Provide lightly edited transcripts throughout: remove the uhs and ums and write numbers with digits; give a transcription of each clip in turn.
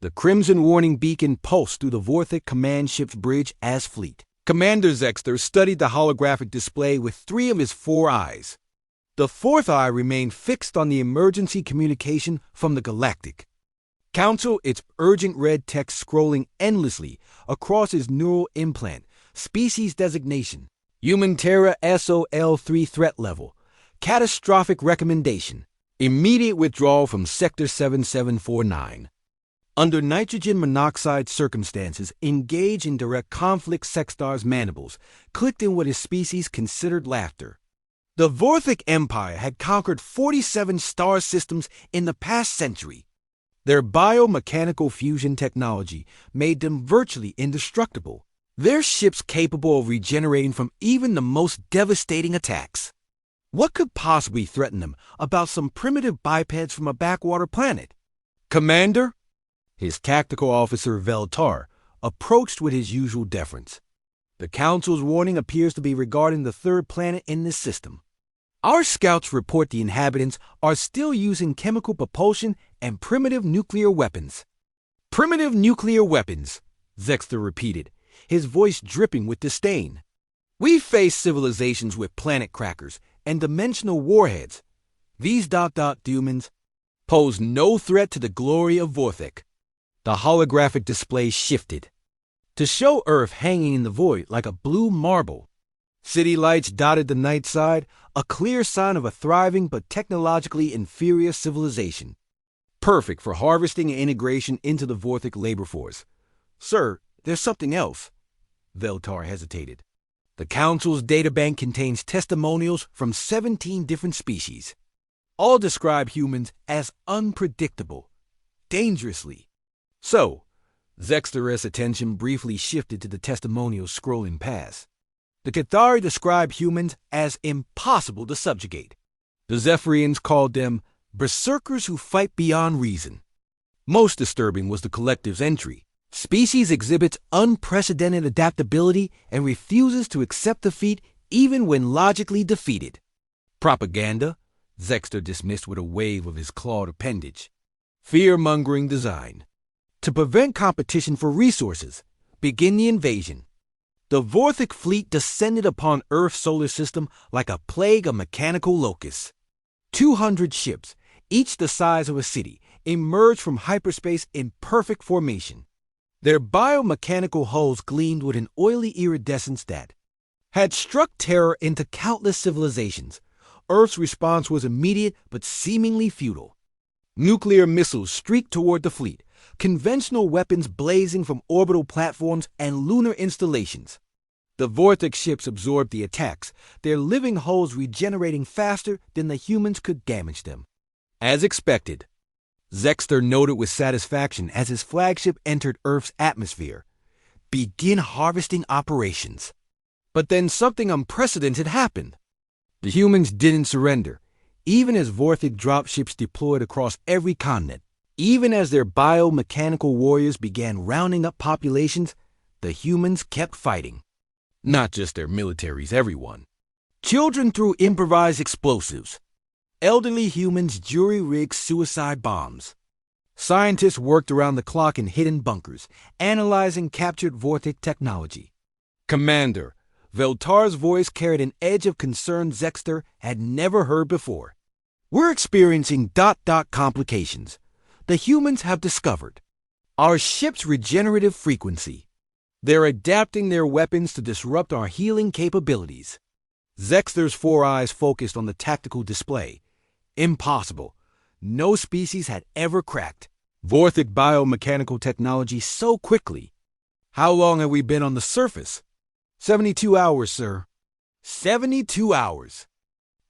The crimson warning beacon pulsed through the Vorthic command ship's bridge as fleet. Commander Zexter studied the holographic display with 3 of his 4 eyes. The 4th eye remained fixed on the emergency communication from the Galactic. Council, its urgent red text scrolling endlessly across his neural implant, species designation, Human Terra SOL-3 threat level, catastrophic recommendation, immediate withdrawal from Sector 7749. Under nitrogen monoxide circumstances, engage in direct conflict. Sextar's mandibles clicked in what his species considered laughter. The Vorthic Empire had conquered 47 star systems in the past century. Their biomechanical fusion technology made them virtually indestructible, their ships capable of regenerating from even the most devastating attacks. What could possibly threaten them about some primitive bipeds from a backwater planet? Commander? His tactical officer, Veltar, approached with his usual deference. The Council's warning appears to be regarding the 3rd planet in this system. Our scouts report the inhabitants are still using chemical propulsion and primitive nuclear weapons. Primitive nuclear weapons, Zexter repeated, his voice dripping with disdain. We face civilizations with planet crackers and dimensional warheads. These humans pose no threat to the glory of Vorthic. The holographic display shifted to show Earth hanging in the void like a blue marble. City lights dotted the night side, a clear sign of a thriving but technologically inferior civilization. Perfect for harvesting and integration into the Vorthic labor force. Sir, there's something else. Veltar hesitated. The Council's databank contains testimonials from 17 different species. All describe humans as unpredictable, dangerously. So, Zexter's attention briefly shifted to the testimonials scrolling past. The Cathari describe humans as impossible to subjugate. The Zephyrians called them berserkers who fight beyond reason. Most disturbing was the collective's entry. Species exhibits unprecedented adaptability and refuses to accept defeat even when logically defeated. Propaganda, Zexter dismissed with a wave of his clawed appendage. Fear-mongering design. To prevent competition for resources, begin the invasion. The Vorthic fleet descended upon Earth's solar system like a plague of mechanical locusts. 200 ships, each the size of a city, emerged from hyperspace in perfect formation. Their biomechanical hulls gleamed with an oily iridescence that had struck terror into countless civilizations. Earth's response was immediate but seemingly futile. Nuclear missiles streaked toward the fleet, conventional weapons blazing from orbital platforms and lunar installations. The Vorthic ships absorbed the attacks, their living hulls regenerating faster than the humans could damage them. As expected, Zexter noted with satisfaction as his flagship entered Earth's atmosphere. Begin harvesting operations. But then something unprecedented happened. The humans didn't surrender, even as Vorthic dropships deployed across every continent. Even as their biomechanical warriors began rounding up populations, the humans kept fighting. Not just their militaries, everyone. Children threw improvised explosives. Elderly humans jury-rigged suicide bombs. Scientists worked around the clock in hidden bunkers, analyzing captured Vorthic technology. Commander, Veltar's voice carried an edge of concern Zexter had never heard before. We're experiencing ... complications. The humans have discovered our ship's regenerative frequency. They're adapting their weapons to disrupt our healing capabilities. Zexter's 4 eyes focused on the tactical display. Impossible. No species had ever cracked Vorthic biomechanical technology so quickly. How long have we been on the surface? 72 hours, sir. 72 hours.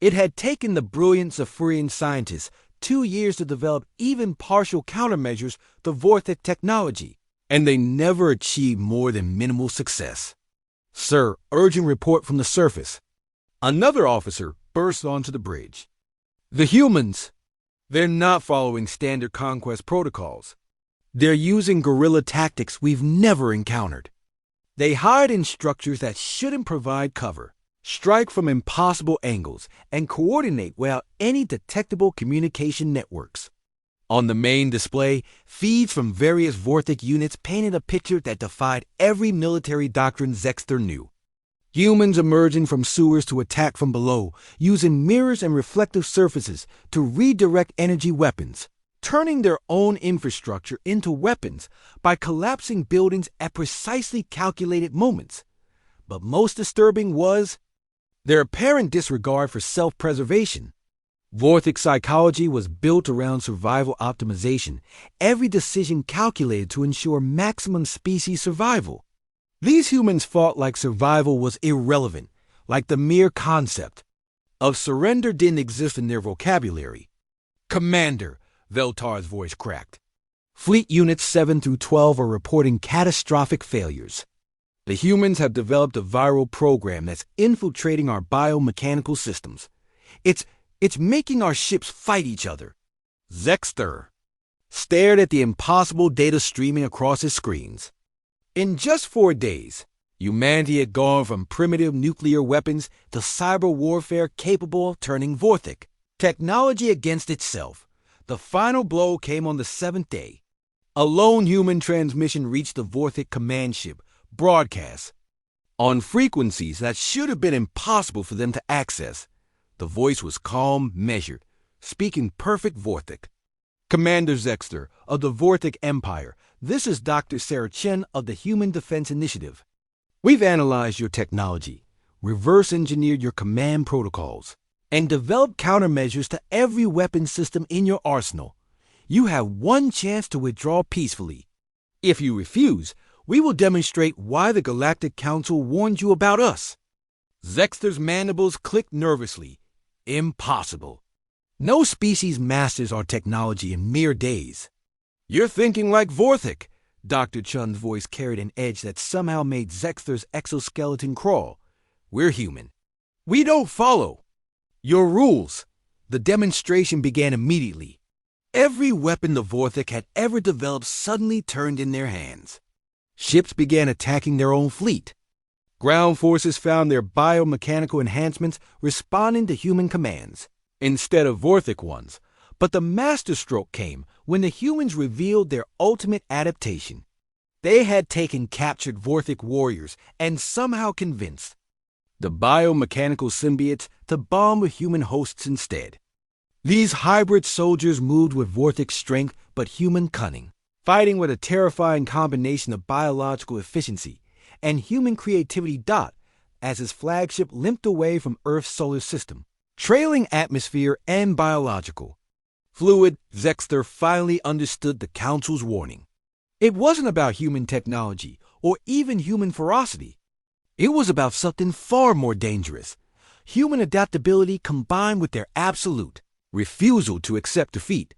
It had taken the brilliant Zephyrian scientists 2 years to develop even partial countermeasures to Vorthic technology, and they never achieved more than minimal success. Sir, urgent report from the surface. Another officer burst onto the bridge. The humans, they're not following standard conquest protocols. They're using guerrilla tactics we've never encountered. They hide in structures that shouldn't provide cover, strike from impossible angles, and coordinate without any detectable communication networks. On the main display, feeds from various Vorthic units painted a picture that defied every military doctrine Zexter knew. Humans emerging from sewers to attack from below, using mirrors and reflective surfaces to redirect energy weapons, turning their own infrastructure into weapons by collapsing buildings at precisely calculated moments. But most disturbing was their apparent disregard for self-preservation. Vorthic psychology was built around survival optimization, every decision calculated to ensure maximum species survival. These humans fought like survival was irrelevant, like the mere concept of surrender didn't exist in their vocabulary. "Commander," Veltar's voice cracked. "Fleet Units 7 through 12 are reporting catastrophic failures. The humans have developed a viral program that's infiltrating our biomechanical systems. It's making our ships fight each other." Zexter stared at the impossible data streaming across his screens. In just 4 days, humanity had gone from primitive nuclear weapons to cyber warfare capable of turning Vorthic technology against itself. The final blow came on the 7th day. A lone human transmission reached the Vorthic command ship, broadcast on frequencies that should have been impossible for them to access. The voice was calm, measured, speaking perfect Vorthic. "Commander Zexter of the Vorthic Empire, this is Dr. Sarah Chen of the Human Defense Initiative. We've analyzed your technology, reverse-engineered your command protocols, and developed countermeasures to every weapon system in your arsenal. You have one chance to withdraw peacefully. If you refuse, we will demonstrate why the Galactic Council warned you about us." Zexter's mandibles clicked nervously. Impossible. No species masters our technology in mere days. "You're thinking like Vorthic." Dr. Chun's voice carried an edge that somehow made Zexter's exoskeleton crawl. "We're human. We don't follow your rules." The demonstration began immediately. Every weapon the Vorthic had ever developed suddenly turned in their hands. Ships began attacking their own fleet. Ground forces found their biomechanical enhancements responding to human commands instead of Vorthic ones. But the masterstroke came when the humans revealed their ultimate adaptation. They had taken captured Vorthic warriors and somehow convinced the biomechanical symbiotes to bond with human hosts instead. These hybrid soldiers moved with Vorthic strength but human cunning, fighting with a terrifying combination of biological efficiency and human creativity. As his flagship limped away from Earth's solar system, trailing atmosphere and biological fluid, Zexter finally understood the Council's warning. It wasn't about human technology or even human ferocity. It was about something far more dangerous: human adaptability combined with their absolute refusal to accept defeat.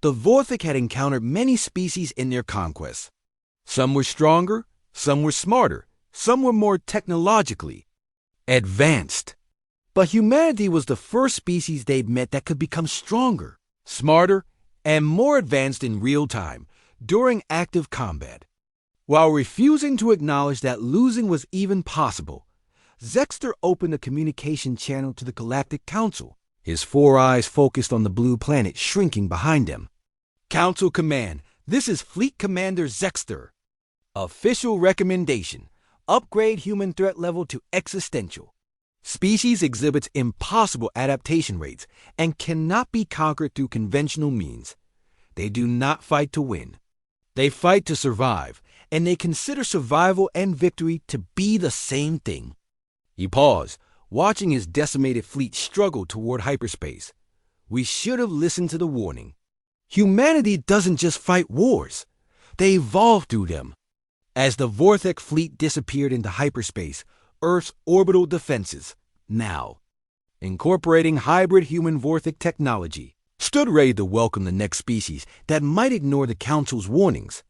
The Vorthic had encountered many species in their conquests. Some were stronger, some were smarter, some were more technologically advanced. But humanity was the first species they'd met that could become stronger, smarter, and more advanced in real time, during active combat. While refusing to acknowledge that losing was even possible, Zexter opened a communication channel to the Galactic Council, his 4 eyes focused on the blue planet shrinking behind him. "Council Command, this is Fleet Commander Zexter. Official recommendation: upgrade human threat level to existential. Species exhibits impossible adaptation rates and cannot be conquered through conventional means. They do not fight to win. They fight to survive, and they consider survival and victory to be the same thing." He paused, watching his decimated fleet struggle toward hyperspace. "We should have listened to the warning. Humanity doesn't just fight wars. They evolve through them." As the Vorthic fleet disappeared into hyperspace, Earth's orbital defenses, now incorporating hybrid human Vorthic technology, stood ready to welcome the next species that might ignore the Council's warnings.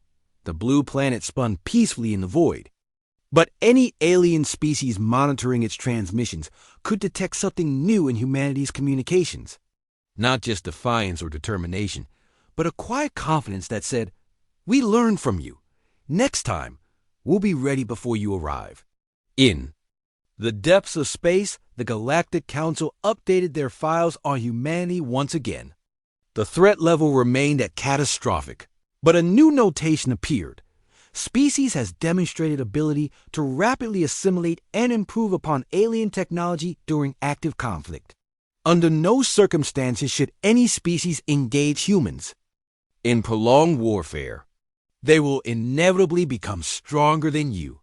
The blue planet spun peacefully in the void. But any alien species monitoring its transmissions could detect something new in humanity's communications. Not just defiance or determination, but a quiet confidence that said, "We learned from you. Next time, we'll be ready before you arrive." In the depths of space, the Galactic Council updated their files on humanity once again. The threat level remained at catastrophic, but a new notation appeared. Species has demonstrated ability to rapidly assimilate and improve upon alien technology during active conflict. Under no circumstances should any species engage humans. In prolonged warfare, they will inevitably become stronger than you.